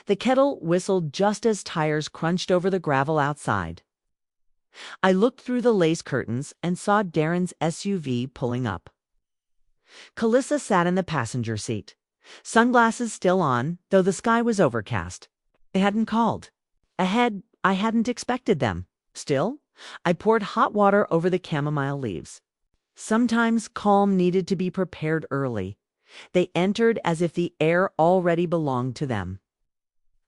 The kettle whistled just as tires crunched over the gravel outside. I looked through the lace curtains and saw Darren's SUV pulling up. Calissa sat in the passenger seat, sunglasses still on, though the sky was overcast. They hadn't called. Ahead, I hadn't expected them. Still, I poured hot water over the chamomile leaves. Sometimes calm needed to be prepared early. They entered as if the air already belonged to them.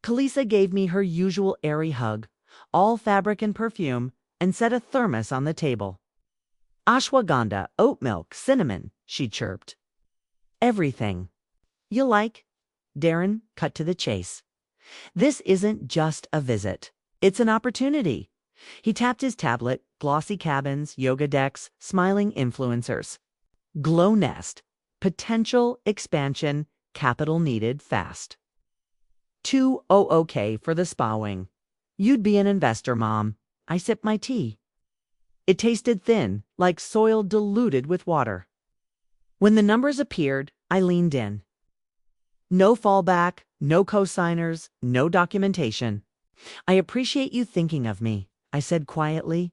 Calissa gave me her usual airy hug, all fabric and perfume, and set a thermos on the table. Ashwagandha, oat milk, cinnamon, she chirped. Everything. You like? Darren cut to the chase. This isn't just a visit. It's an opportunity. He tapped his tablet, glossy cabins, yoga decks, smiling influencers. Glow nest. Potential expansion, capital needed fast. 200K for the spa wing. You'd be an investor, Mom. I sipped my tea. It tasted thin, like soil diluted with water. When the numbers appeared, I leaned in. No fallback, no cosigners, no documentation. I appreciate you thinking of me, I said quietly,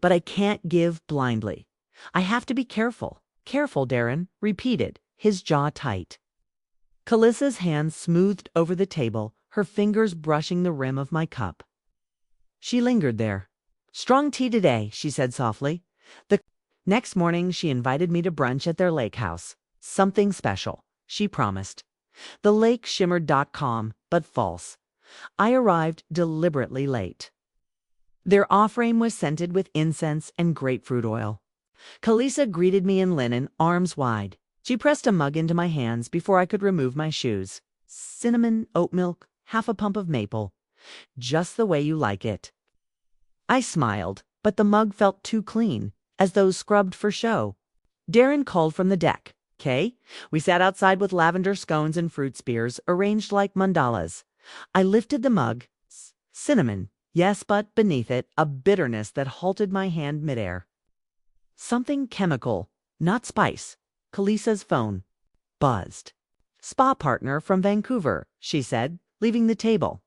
but I can't give blindly. I have to be careful. Careful, Darren repeated, his jaw tight. Calissa's hand smoothed over the table, her fingers brushing the rim of my cup. She lingered there. Strong tea today, she said softly. The next morning she invited me to brunch at their lake house. Something special, she promised. The lake shimmered calm, but false. I arrived deliberately late. Their offrame was scented with incense and grapefruit oil. Calissa greeted me in linen, arms wide. She pressed a mug into my hands before I could remove my shoes. Cinnamon, oat milk, half a pump of maple. Just the way you like it. I smiled, but the mug felt too clean, as though scrubbed for show. Darren called from the deck. "'Kay?" We sat outside with lavender scones and fruit spears, arranged like mandalas. I lifted the mug. Cinnamon, yes, but beneath it, a bitterness that halted my hand midair. Something chemical, not spice. Calissa's phone buzzed. Spa partner from Vancouver, she said, leaving the table.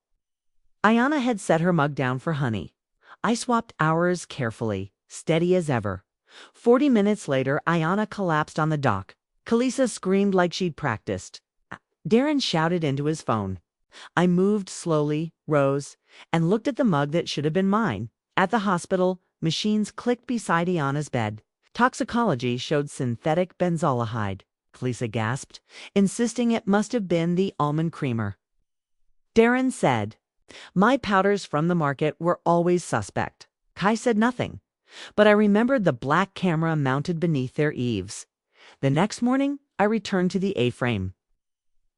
Ayana had set her mug down for honey. I swapped hours carefully, steady as ever. 40 minutes later, Ayana collapsed on the dock. Calissa screamed like she'd practiced. Darren shouted into his phone. I moved slowly, rose, and looked at the mug that should have been mine. At the hospital, machines clicked beside Ayana's bed. Toxicology showed synthetic benzaldehyde, Calissa gasped, insisting it must have been the almond creamer. Darren said, "My powders from the market were always suspect." Kai said nothing, but I remembered the black camera mounted beneath their eaves. The next morning, I returned to the A-frame.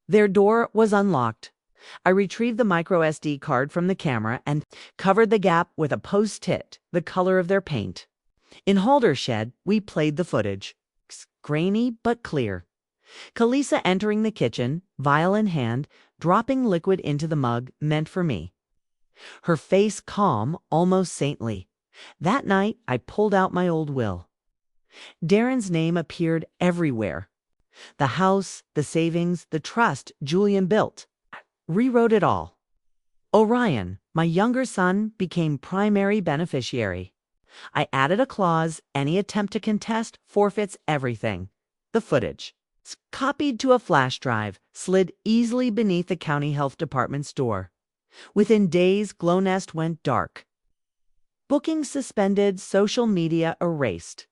Their door was unlocked. I retrieved the micro-SD card from the camera and covered the gap with a post-it, the color of their paint. In Haldershed, we played the footage. Grainy but clear. Calissa entering the kitchen, vial in hand, dropping liquid into the mug meant for me. Her face calm, almost saintly. That night, I pulled out my old will. Darren's name appeared everywhere. The house, the savings, the trust Julian built. Rewrote it all. Orion, my younger son, became primary beneficiary. I added a clause: any attempt to contest forfeits everything. The footage, copied to a flash drive, slid easily beneath the county health department's door. Within days, Glownest went dark. Bookings suspended, social media erased.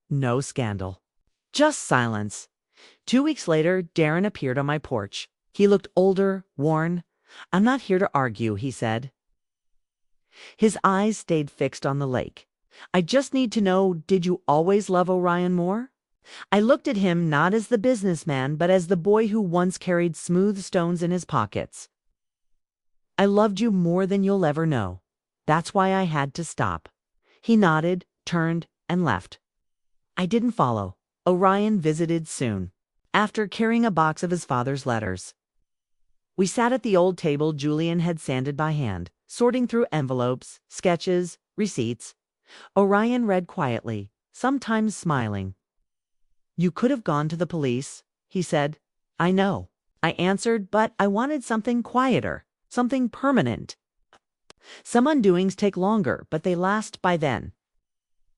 No scandal. Just silence. 2 weeks later, Darren appeared on my porch. He looked older, worn. "I'm not here to argue," he said. His eyes stayed fixed on the lake. "I just need to know, did you always love Orion more?" I looked at him not as the businessman, but as the boy who once carried smooth stones in his pockets. "I loved you more than you'll ever know. That's why I had to stop." He nodded, turned, and left. I didn't follow. Orion visited soon, after carrying a box of his father's letters. We sat at the old table Julian had sanded by hand, sorting through envelopes, sketches, receipts. Orion read quietly, sometimes smiling. "You could have gone to the police," he said. "I know," I answered, "but I wanted something quieter. something permanent. Some undoings take longer, but they last by then.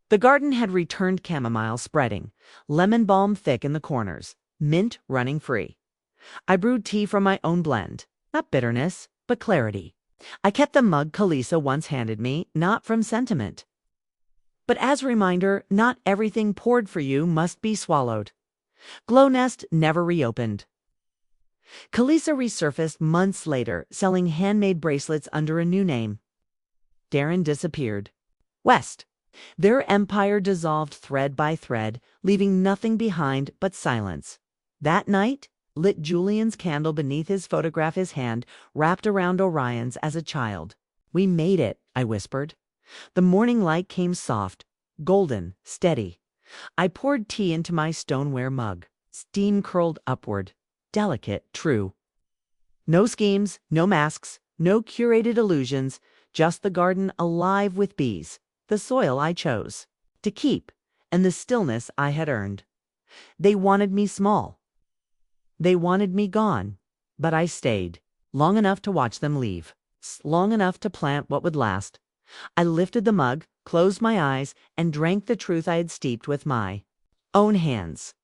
The garden had returned chamomile spreading, lemon balm thick in the corners, mint running free. I brewed tea from my own blend, not bitterness, but clarity. I kept the mug Kalisa once handed me, not from sentiment, but as a reminder, not everything poured for you must be swallowed. Glow Nest never reopened. Kalisa resurfaced months later, selling handmade bracelets under a new name. Darren disappeared. West. Their empire dissolved thread by thread, leaving nothing behind but silence. That night, lit Julian's candle beneath his photograph, his hand wrapped around Orion's as a child. "We made it," I whispered. The morning light came soft, golden, steady. I poured tea into my stoneware mug. Steam curled upward. Delicate, true. No schemes, no masks, no curated illusions, just the garden alive with bees, the soil I chose to keep, and the stillness I had earned. They wanted me small. They wanted me gone, but I stayed, long enough to watch them leave, long enough to plant what would last. I lifted the mug, closed my eyes, and drank the truth I had steeped with my own hands.